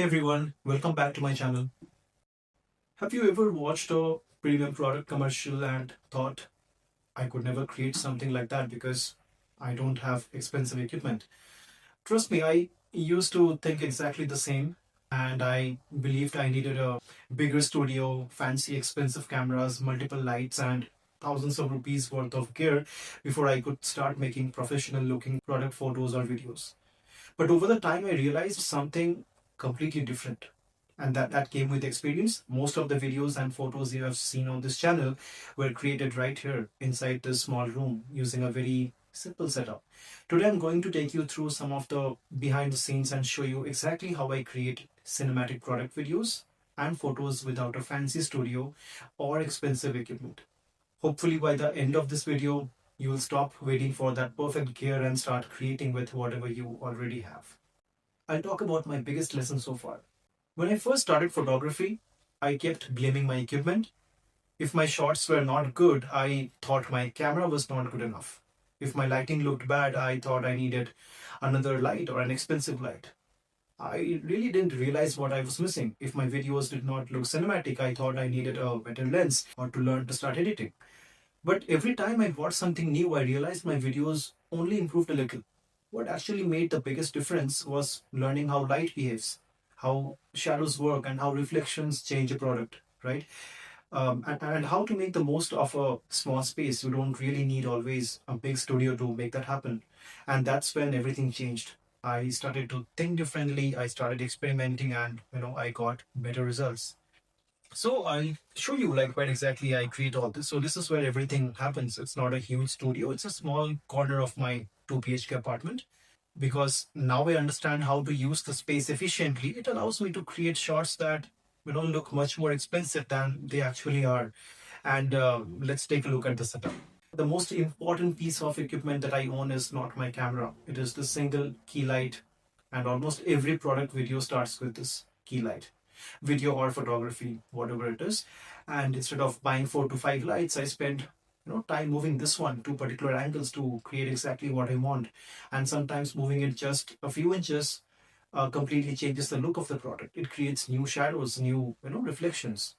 Hey everyone, welcome back to my channel. Have you ever watched a premium product commercial and thought, I could never create something like that because I don't have expensive equipment? Trust me, I used to think exactly the same, and I believed I needed a bigger studio, fancy expensive cameras, multiple lights, and thousands of rupees worth of gear before I could start making professional looking product photos or videos. But over the time, I realized something completely different. And that came with experience. Most of the videos and photos you have seen on this channel were created right here inside this small room using a very simple setup. Today, I'm going to take you through some of the behind the scenes and show you exactly how I create cinematic product videos and photos without a fancy studio or expensive equipment. Hopefully, by the end of this video, you will stop waiting for that perfect gear and start creating with whatever you already have. I'll talk about my biggest lesson so far. When I first started photography, I kept blaming my equipment. If my shots were not good, I thought my camera was not good enough. If my lighting looked bad, I thought I needed another light or an expensive light. I really didn't realize what I was missing. If my videos did not look cinematic, I thought I needed a better lens or to learn to start editing. But every time I watched something new, I realized my videos only improved a little. What actually made the biggest difference was learning how light behaves, how shadows work, and how reflections change a product, right? And how to make the most of a small space. You don't really need always a big studio to make that happen. And that's when everything changed. I started to think differently. I started experimenting, and I got better results. So I'll show you like where exactly I create all this. So this is where everything happens. It's not a huge studio. It's a small corner of my 2 BHK apartment. Because now I understand how to use the space efficiently, it allows me to create shots that look much more expensive than they actually are. And let's take a look at the setup. The most important piece of equipment that I own is not my camera. It is the single key light, and almost every product video starts with this key light, video or photography, whatever it is. And instead of buying 4 to 5 lights, I spend time moving this one to particular angles to create exactly what I want. And sometimes moving it just a few inches completely changes the look of the product. It creates new shadows, new reflections,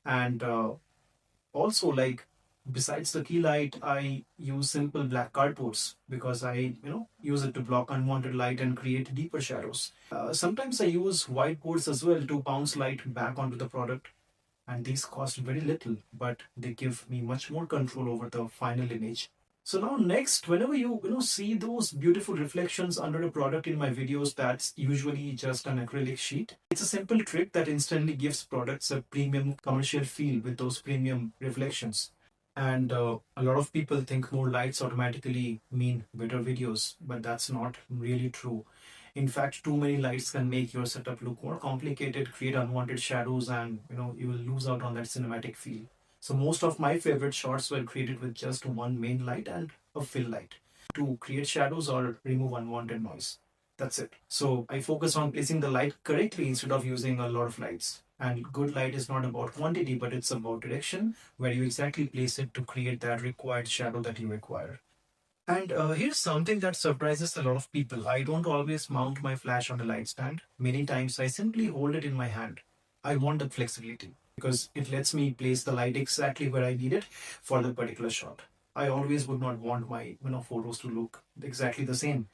and also, like, besides the key light, I use simple black cardboards because I use it to block unwanted light and create deeper shadows. Sometimes I use whiteboards as well to bounce light back onto the product, and these cost very little, but they give me much more control over the final image. So now next, whenever you see those beautiful reflections under a product in my videos, that's usually just an acrylic sheet. It's a simple trick that instantly gives products a premium commercial feel with those premium reflections. And a lot of people think more lights automatically mean better videos, but that's not really true. In fact, too many lights can make your setup look more complicated, create unwanted shadows, and you will lose out on that cinematic feel. So most of my favorite shots were created with just one main light and a fill light to create shadows or remove unwanted noise. That's it. So I focus on placing the light correctly instead of using a lot of lights. And good light is not about quantity, but it's about direction, where you exactly place it to create that required shadow that you require. And here's something that surprises a lot of people. I don't always mount my flash on a light stand. Many times I simply hold it in my hand. I want that flexibility because it lets me place the light exactly where I need it for the particular shot. I always would not want my photos to look exactly the same.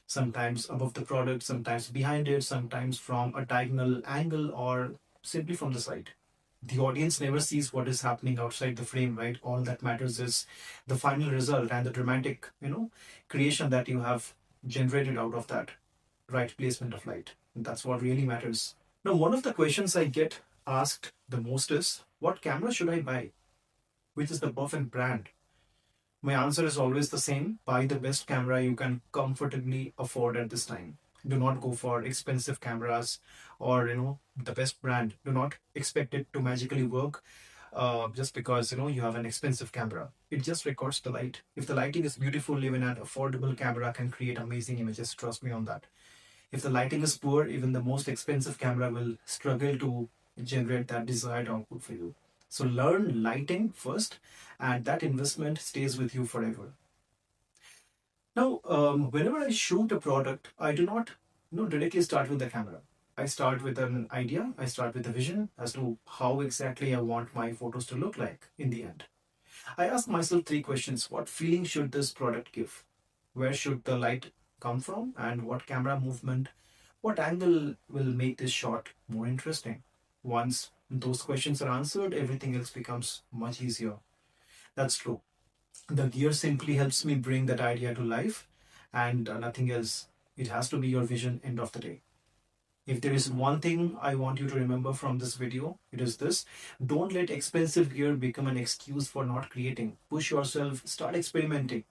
Sometimes above the product, sometimes behind it, sometimes from a diagonal angle, or simply from the side. The audience never sees what is happening outside the frame, right? All that matters is the final result and the dramatic creation that you have generated out of that right placement of light. That's what really matters. Now, one of the questions I get asked the most is, what camera should I buy? Which is the perfect brand? My answer is always the same: buy the best camera you can comfortably afford at this time. Do not go for expensive cameras or the best brand. Do not expect it to magically work just because you have an expensive camera. It just records the light. If the lighting is beautiful, even an affordable camera can create amazing images. Trust me on that. If the lighting is poor, even the most expensive camera will struggle to generate that desired output for you. So learn lighting first, and that investment stays with you forever. Now, whenever I shoot a product, I do not directly start with the camera. I start with an idea, I start with a vision as to how exactly I want my photos to look like in the end. I ask myself three questions. What feeling should this product give? Where should the light come from? And what camera movement, what angle will make this shot more interesting? Once those questions are answered, everything else becomes much easier. That's true. The gear simply helps me bring that idea to life and nothing else. It has to be your vision end of the day. If there is one thing I want you to remember from this video, it is this. Don't let expensive gear become an excuse for not creating. Push yourself, start experimenting.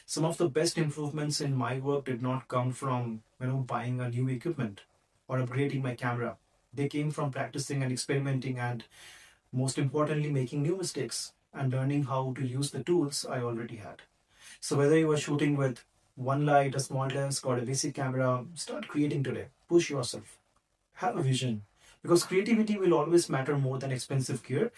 Some of the best improvements in my work did not come from, buying a new equipment or upgrading my camera. They came from practicing and experimenting and most importantly making new mistakes and learning how to use the tools I already had. So whether you are shooting with one light, a small lens, or a basic camera, start creating today. Push yourself. Have a vision. Because creativity will always matter more than expensive gear.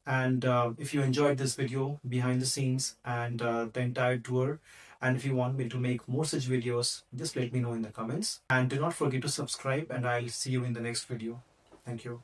And if you enjoyed this video behind the scenes and the entire tour, and if you want me to make more such videos, just let me know in the comments. And do not forget to subscribe, and I'll see you in the next video. Thank you.